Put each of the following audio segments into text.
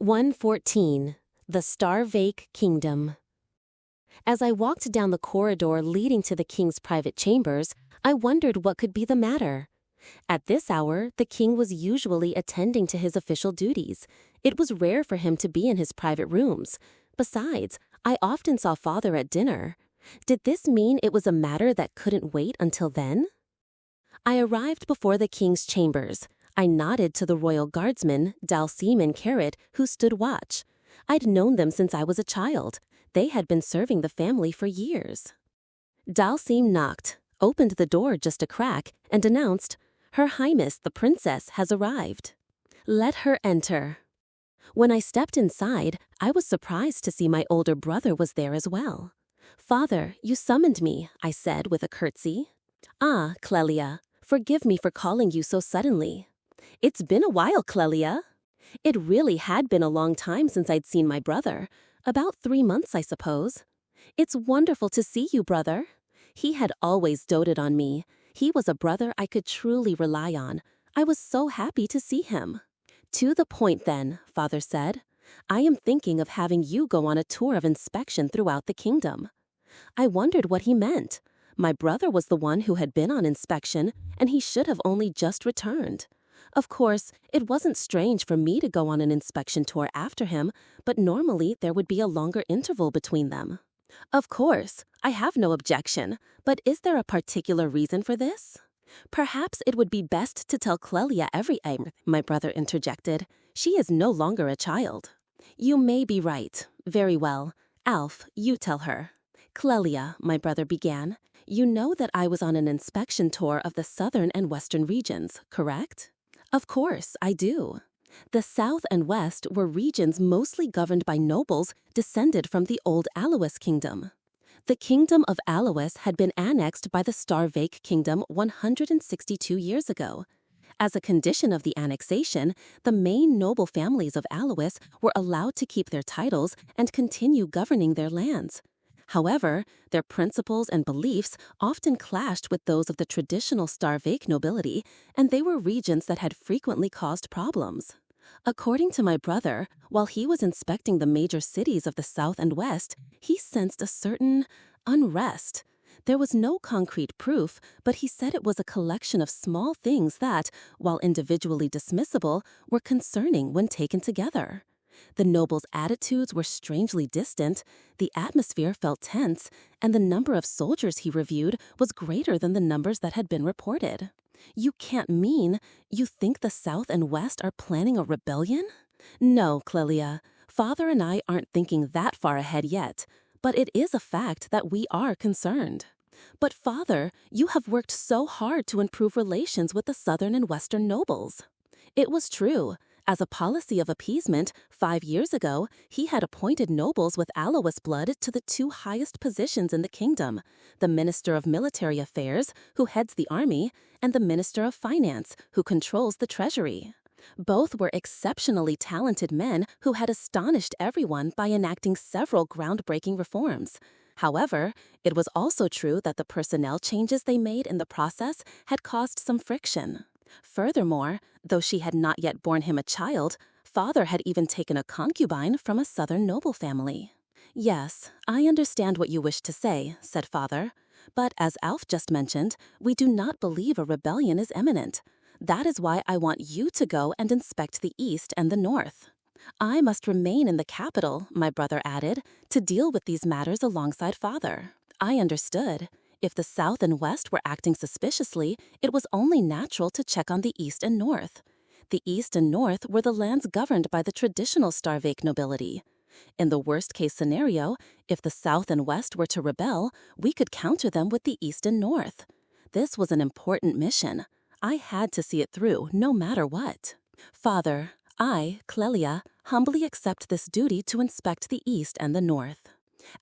114. The Starvake Kingdom. As I walked down the corridor leading to the king's private chambers, I wondered what could be the matter. At this hour, the king was usually attending to his official duties. It was rare for him to be in his private rooms. Besides, I often saw father at dinner. Did this mean it was a matter that couldn't wait until then? I arrived before the king's chambers. I nodded to the royal guardsmen, Dalsim and Carrot, who stood watch. I'd known them since I was a child. They had been serving the family for years. Dalsim knocked, opened the door just a crack, and announced, "Her Highness the Princess has arrived. Let her enter." When I stepped inside, I was surprised to see my older brother was there as well. "Father, you summoned me," I said with a curtsy. "Ah, Clelia, forgive me for calling you so suddenly." "It's been a while, Clelia." It really had been a long time since I'd seen my brother. About 3 months, I suppose. "It's wonderful to see you, brother." He had always doted on me. He was a brother I could truly rely on. I was so happy to see him. "To the point then," father said. "I am thinking of having you go on a tour of inspection throughout the kingdom." I wondered what he meant. My brother was the one who had been on inspection, and he should have only just returned. Of course, it wasn't strange for me to go on an inspection tour after him, but normally there would be a longer interval between them. "Of course, I have no objection, but is there a particular reason for this?" "Perhaps it would be best to tell Clelia everything," my brother interjected. "She is no longer a child." "You may be right. Very well. Alf, you tell her." "Clelia," my brother began, "you know that I was on an inspection tour of the southern and western regions, correct?" "Of course, I do." The South and West were regions mostly governed by nobles descended from the old Alois kingdom. The kingdom of Alois had been annexed by the Starvake kingdom 162 years ago. As a condition of the annexation, the main noble families of Alois were allowed to keep their titles and continue governing their lands. However, their principles and beliefs often clashed with those of the traditional Starvake nobility, and they were regions that had frequently caused problems. According to my brother, while he was inspecting the major cities of the South and West, he sensed a certain unrest. There was no concrete proof, but he said it was a collection of small things that, while individually dismissible, were concerning when taken together. The nobles' attitudes were strangely distant, the atmosphere felt tense, and the number of soldiers he reviewed was greater than the numbers that had been reported. "You can't mean you think the South and West are planning a rebellion?" "No, Clelia. Father and I aren't thinking that far ahead yet, but it is a fact that we are concerned." "But father, you have worked so hard to improve relations with the Southern and Western nobles." It was true. As a policy of appeasement, 5 years ago, he had appointed nobles with Alois blood to the 2 highest positions in the kingdom, the Minister of Military Affairs, who heads the army, and the Minister of Finance, who controls the treasury. Both were exceptionally talented men who had astonished everyone by enacting several groundbreaking reforms. However, it was also true that the personnel changes they made in the process had caused some friction. Furthermore, though she had not yet borne him a child, father had even taken a concubine from a southern noble family. "Yes, I understand what you wish to say," said father. "But as Alf just mentioned, we do not believe a rebellion is imminent. That is why I want you to go and inspect the east and the north." "I must remain in the capital," my brother added, "to deal with these matters alongside father." I understood. If the South and West were acting suspiciously, it was only natural to check on the East and North. The East and North were the lands governed by the traditional Starvake nobility. In the worst-case scenario, if the South and West were to rebel, we could counter them with the East and North. This was an important mission. I had to see it through, no matter what. "Father, I, Clelia, humbly accept this duty to inspect the East and the North."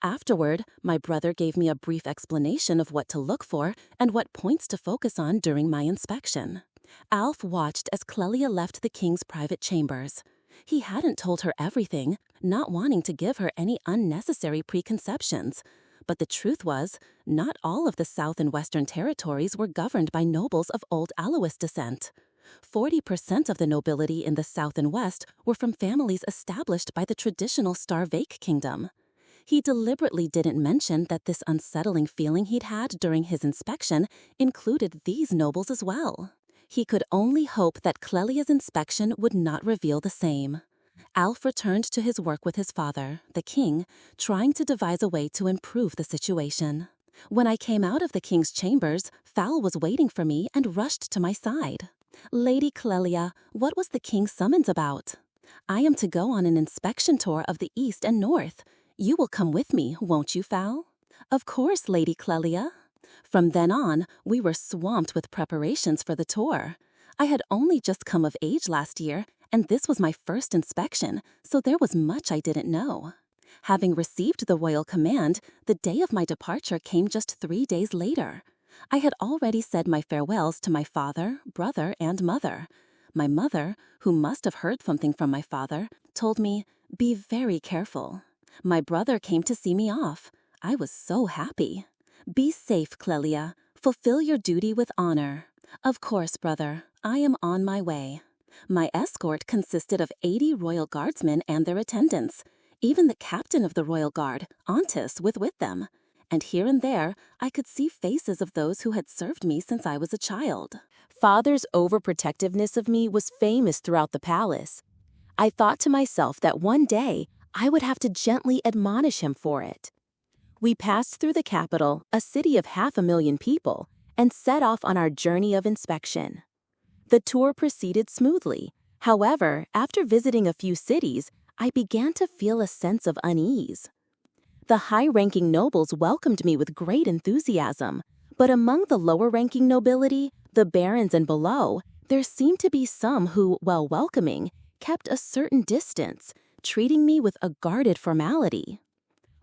Afterward, my brother gave me a brief explanation of what to look for and what points to focus on during my inspection. Alf watched as Clelia left the king's private chambers. He hadn't told her everything, not wanting to give her any unnecessary preconceptions. But the truth was, not all of the South and Western territories were governed by nobles of old Alois descent. 40% of the nobility in the South and West were from families established by the traditional Star-Vake kingdom. He deliberately didn't mention that this unsettling feeling he'd had during his inspection included these nobles as well. He could only hope that Clelia's inspection would not reveal the same. Alf returned to his work with his father, the king, trying to devise a way to improve the situation. When I came out of the king's chambers, Fal was waiting for me and rushed to my side. "Lady Clelia, what was the king's summons about?" "I am to go on an inspection tour of the east and north. You will come with me, won't you, Fal?" "Of course, Lady Clelia." From then on, we were swamped with preparations for the tour. I had only just come of age last year, and this was my first inspection, so there was much I didn't know. Having received the royal command, the day of my departure came just 3 days later. I had already said my farewells to my father, brother, and mother. My mother, who must have heard something from my father, told me, "Be very careful." My brother came to see me off. I was so happy. "Be safe, Clelia. Fulfill your duty with honor." "Of course, brother. I am on my way." My escort consisted of 80 royal guardsmen and their attendants. Even the captain of the royal guard, Antis, was with them. And here and there, I could see faces of those who had served me since I was a child. Father's overprotectiveness of me was famous throughout the palace. I thought to myself that one day I would have to gently admonish him for it. We passed through the capital, a city of 500,000 people, and set off on our journey of inspection. The tour proceeded smoothly. However, after visiting a few cities, I began to feel a sense of unease. The high-ranking nobles welcomed me with great enthusiasm, but among the lower-ranking nobility, the barons and below, there seemed to be some who, while welcoming, kept a certain distance, treating me with a guarded formality.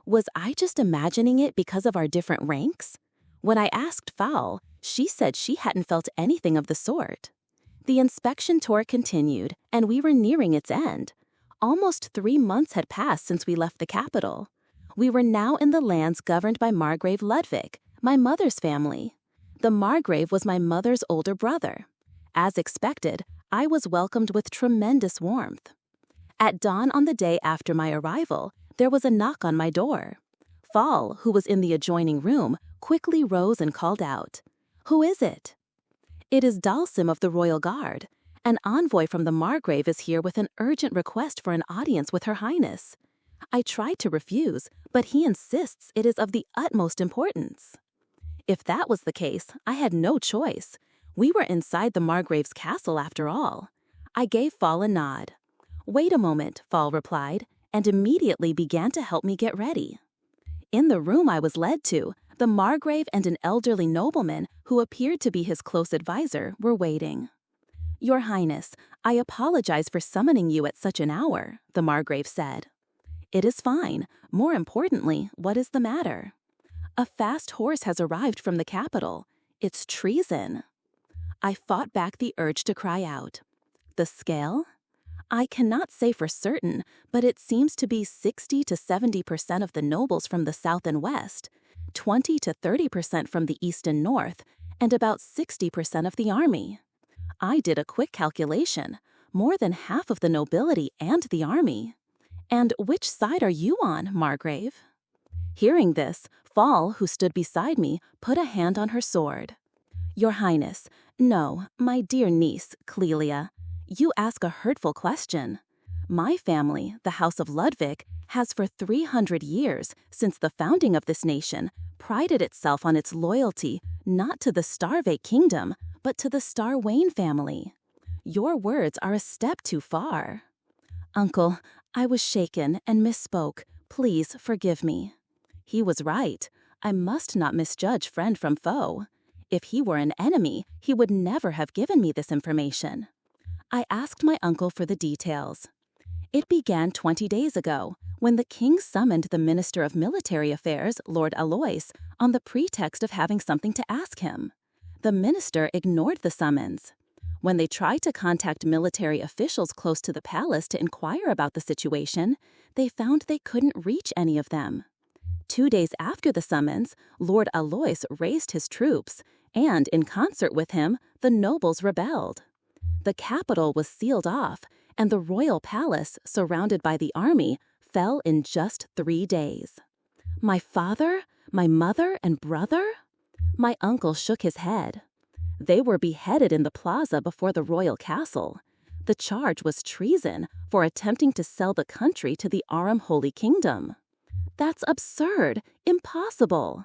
Was I just imagining it because of our different ranks? When I asked Fal, she said she hadn't felt anything of the sort. The inspection tour continued, and we were nearing its end. Almost 3 months had passed since we left the capital. We were now in the lands governed by Margrave Ludwig, my mother's family. The Margrave was my mother's older brother. As expected, I was welcomed with tremendous warmth. At dawn on the day after my arrival, there was a knock on my door. Fal, who was in the adjoining room, quickly rose and called out, "Who is it?" "It is Dalsim of the Royal Guard. An envoy from the Margrave is here with an urgent request for an audience with Her Highness." I tried to refuse, but he insists it is of the utmost importance. If that was the case, I had no choice. We were inside the Margrave's castle after all. I gave Fal a nod. "Wait a moment," Fal replied, and immediately began to help me get ready. In the room I was led to, the Margrave and an elderly nobleman, who appeared to be his close advisor, were waiting. "Your Highness, I apologize for summoning you at such an hour," the Margrave said. "It is fine. More importantly, what is the matter?" "A fast horse has arrived from the capital. It's treason." I fought back the urge to cry out. "The scale?" "I cannot say for certain, but it seems to be 60 to 70% of the nobles from the south and west, 20 to 30% from the east and north, and about 60% of the army." I did a quick calculation. More than half of the nobility and the army. "And which side are you on, Margrave?" Hearing this, Fal, who stood beside me, put a hand on her sword. "Your Highness, no, my dear niece, Clelia, you ask a hurtful question. My family, the House of Ludwig, has for 300 years, since the founding of this nation, prided itself on its loyalty not to the Starvate kingdom, but to the Star-Wayne family. Your words are a step too far." "Uncle, I was shaken and misspoke. Please forgive me." He was right. I must not misjudge friend from foe. If he were an enemy, he would never have given me this information. I asked my uncle for the details. It began 20 days ago, when the king summoned the Minister of Military Affairs, Lord Alois, on the pretext of having something to ask him. The minister ignored the summons. When they tried to contact military officials close to the palace to inquire about the situation, they found they couldn't reach any of them. 2 days after the summons, Lord Alois raised his troops, and in concert with him, the nobles rebelled. The capital was sealed off, and the royal palace, surrounded by the army, fell in just 3 days. My father, my mother, and brother? My uncle shook his head. They were beheaded in the plaza before the royal castle. The charge was treason for attempting to sell the country to the Aram Holy Kingdom. That's absurd, impossible.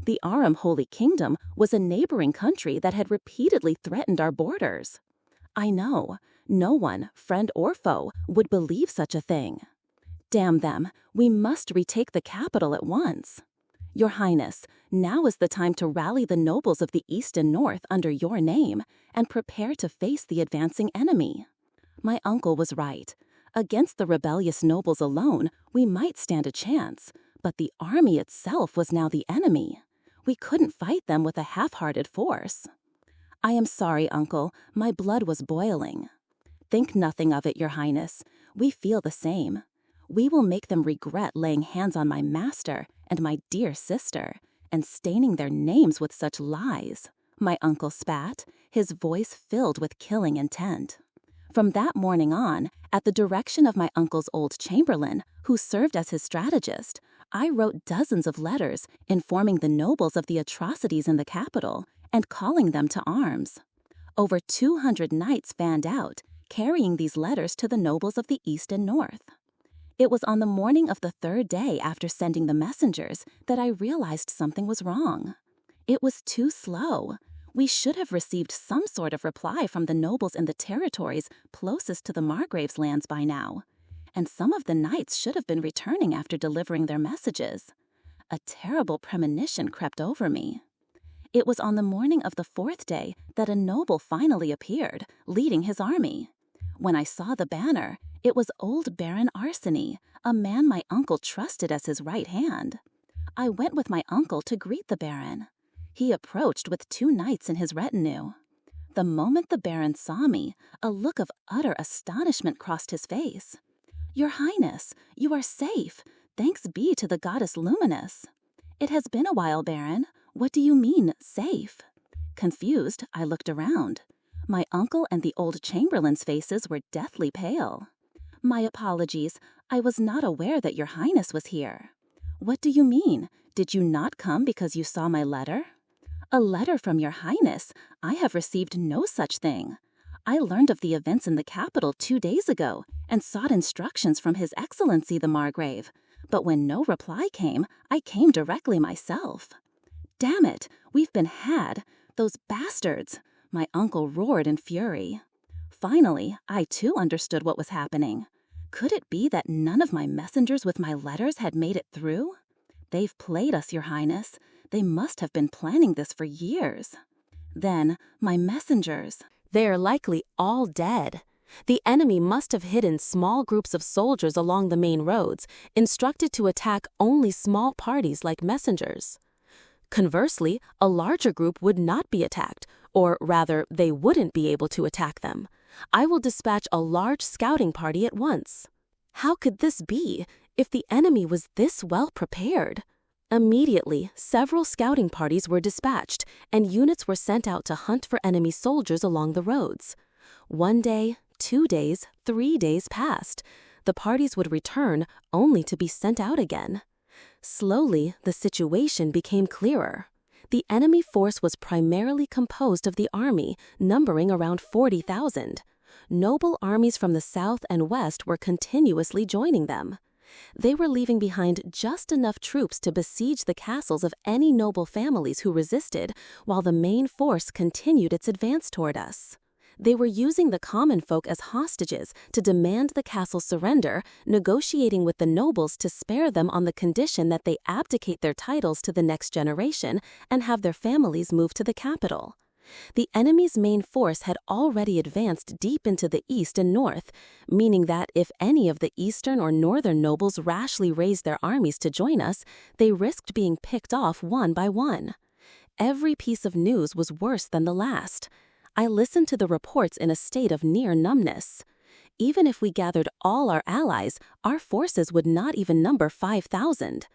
The Aram Holy Kingdom was a neighboring country that had repeatedly threatened our borders. I know, no one, friend or foe, would believe such a thing. Damn them, we must retake the capital at once. Your Highness, now is the time to rally the nobles of the East and North under your name and prepare to face the advancing enemy. My uncle was right. Against the rebellious nobles alone, we might stand a chance, but the army itself was now the enemy. We couldn't fight them with a half-hearted force. I am sorry, Uncle. My blood was boiling. Think nothing of it, Your Highness. We feel the same. We will make them regret laying hands on my master and my dear sister, and staining their names with such lies. My uncle spat, his voice filled with killing intent. From that morning on, at the direction of my uncle's old chamberlain, who served as his strategist, I wrote dozens of letters informing the nobles of the atrocities in the capital and calling them to arms. Over 200 knights fanned out, carrying these letters to the nobles of the East and North. It was on the morning of the 3rd day after sending the messengers that I realized something was wrong. It was too slow. We should have received some sort of reply from the nobles in the territories closest to the Margrave's lands by now, and some of the knights should have been returning after delivering their messages. A terrible premonition crept over me. It was on the morning of the 4th day that a noble finally appeared, leading his army. When I saw the banner, it was old Baron Arseny, a man my uncle trusted as his right hand. I went with my uncle to greet the Baron. He approached with 2 knights in his retinue. The moment the Baron saw me, a look of utter astonishment crossed his face. Your Highness, you are safe. Thanks be to the goddess Luminous. It has been a while, Baron. What do you mean, safe? Confused, I looked around. My uncle and the old chamberlain's faces were deathly pale. My apologies. I was not aware that your Highness was here. What do you mean? Did you not come because you saw my letter? A letter from your Highness? I have received no such thing. I learned of the events in the capital 2 days ago and sought instructions from His Excellency the Margrave. But when no reply came, I came directly myself. Damn it, we've been had. Those bastards. My uncle roared in fury. Finally, I too understood what was happening. Could it be that none of my messengers with my letters had made it through? They've played us, Your Highness. They must have been planning this for years. Then, my messengers. They are likely all dead. The enemy must have hidden small groups of soldiers along the main roads, instructed to attack only small parties like messengers. Conversely, a larger group would not be attacked, or rather, they wouldn't be able to attack them. I will dispatch a large scouting party at once. How could this be, if the enemy was this well prepared? Immediately, several scouting parties were dispatched, and units were sent out to hunt for enemy soldiers along the roads. 1 day, 2 days, 3 days passed. The parties would return, only to be sent out again. Slowly, the situation became clearer. The enemy force was primarily composed of the army, numbering around 40,000. Noble armies from the south and west were continuously joining them. They were leaving behind just enough troops to besiege the castles of any noble families who resisted, while the main force continued its advance toward us. They were using the common folk as hostages to demand the castle's surrender, negotiating with the nobles to spare them on the condition that they abdicate their titles to the next generation and have their families move to the capital. The enemy's main force had already advanced deep into the east and north, meaning that if any of the eastern or northern nobles rashly raised their armies to join us, they risked being picked off one by one. Every piece of news was worse than the last. I listened to the reports in a state of near numbness. Even if we gathered all our allies, our forces would not even number 5,000.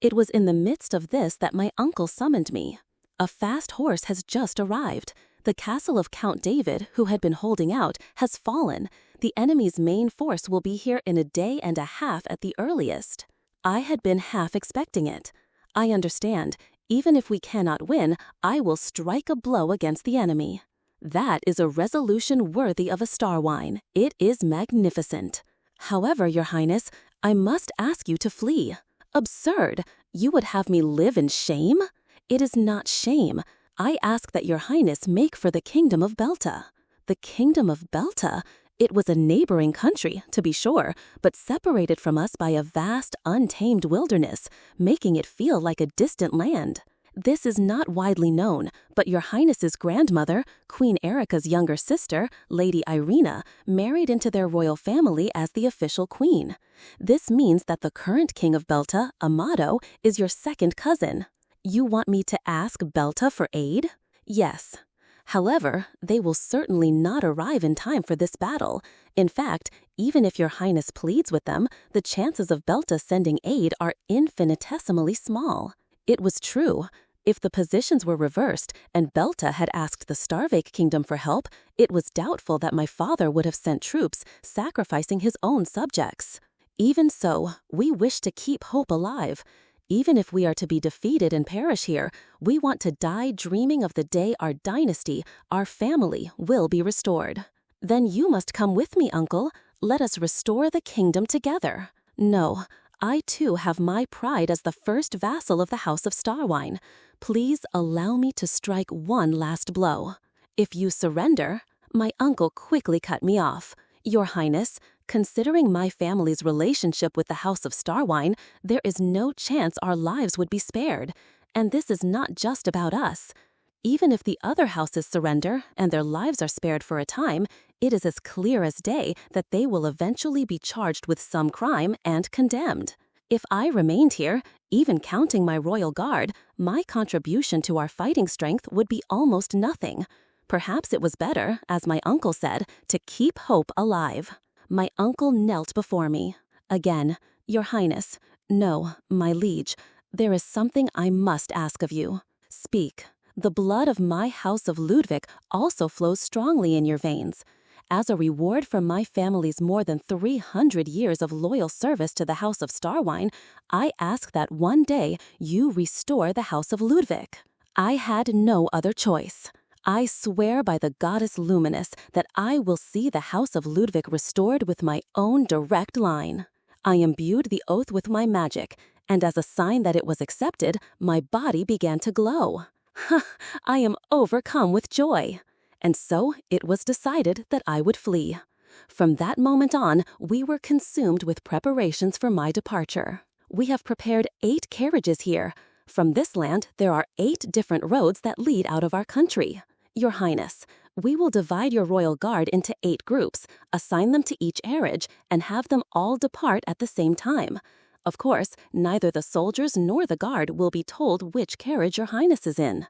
It was in the midst of this that my uncle summoned me. A fast horse has just arrived. The castle of Count David, who had been holding out, has fallen. The enemy's main force will be here in a day and a half at the earliest. I had been half expecting it. I understand. Even if we cannot win, I will strike a blow against the enemy. That is a resolution worthy of a star wine. It is magnificent. However, Your Highness, I must ask you to flee. Absurd! You would have me live in shame? It is not shame. I ask that Your Highness make for the kingdom of Belta. The kingdom of Belta? It was a neighboring country, to be sure, but separated from us by a vast, untamed wilderness, making it feel like a distant land. This is not widely known, but Your Highness's grandmother, Queen Erica's younger sister, Lady Irina, married into their royal family as the official queen. This means that the current king of Belta, Amato, is your second cousin. You want me to ask Belta for aid? Yes. However, they will certainly not arrive in time for this battle. In fact, even if Your Highness pleads with them, the chances of Belta sending aid are infinitesimally small. It was true. If the positions were reversed and Belta had asked the Starvake Kingdom for help, it was doubtful that my father would have sent troops, sacrificing his own subjects. Even so, we wish to keep hope alive. Even if we are to be defeated and perish here, we want to die dreaming of the day our dynasty, our family, will be restored. Then you must come with me, uncle. Let us restore the kingdom together. No, I too have my pride as the first vassal of the House of Starwine. Please allow me to strike one last blow. If you surrender, my uncle quickly cut me off. Your Highness, considering my family's relationship with the House of Starwine, there is no chance our lives would be spared. And this is not just about us. Even if the other houses surrender and their lives are spared for a time, it is as clear as day that they will eventually be charged with some crime and condemned. If I remained here, even counting my royal guard, my contribution to our fighting strength would be almost nothing. Perhaps it was better, as my uncle said, to keep hope alive. My uncle knelt before me. Again, Your Highness, no, my liege, there is something I must ask of you. Speak. The blood of my House of Ludwig also flows strongly in your veins. As a reward for my family's more than 300 years of loyal service to the House of Starwine, I ask that one day you restore the House of Ludwig. I had no other choice. I swear by the goddess Luminous that I will see the House of Ludwig restored with my own direct line. I imbued the oath with my magic, and as a sign that it was accepted, my body began to glow. I am overcome with joy. And so it was decided that I would flee. From that moment on, we were consumed with preparations for my departure. We have prepared 8 carriages here. From this land, there are 8 different roads that lead out of our country. Your Highness, we will divide your royal guard into 8 groups, assign them to each carriage, and have them all depart at the same time. Of course, neither the soldiers nor the guard will be told which carriage Your Highness is in.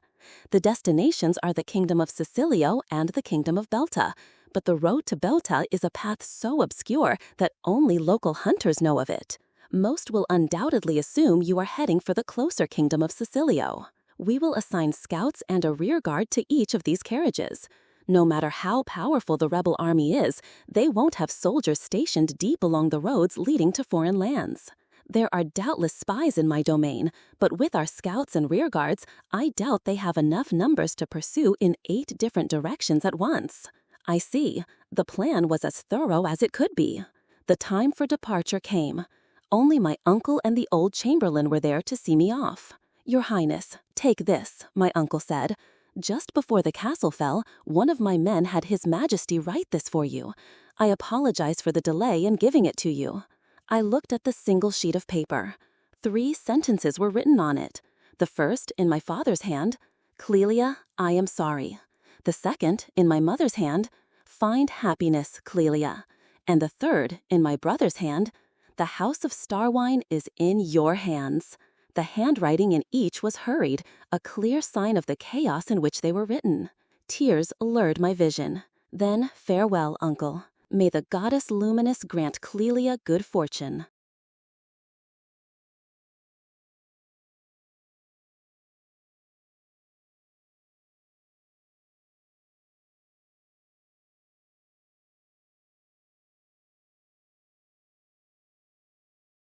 The destinations are the Kingdom of Sicilio and the Kingdom of Belta, but the road to Belta is a path so obscure that only local hunters know of it. Most will undoubtedly assume you are heading for the closer Kingdom of Sicilio. We will assign scouts and a rear guard to each of these carriages. No matter how powerful the rebel army is, they won't have soldiers stationed deep along the roads leading to foreign lands. There are doubtless spies in my domain, but with our scouts and rearguards, I doubt they have enough numbers to pursue in 8 different directions at once. I see. The plan was as thorough as it could be. The time for departure came. Only my uncle and the old chamberlain were there to see me off. Your Highness, take this, my uncle said. Just before the castle fell, one of my men had His Majesty write this for you. I apologize for the delay in giving it to you. I looked at the single sheet of paper. 3 sentences were written on it. The first, in my father's hand, Clelia, I am sorry. The second, in my mother's hand, find happiness, Clelia. And the third, in my brother's hand, the House of Starwine is in your hands. The handwriting in each was hurried, a clear sign of the chaos in which they were written. Tears blurred my vision. Then farewell, uncle. May the goddess Luminous grant Clelia good fortune.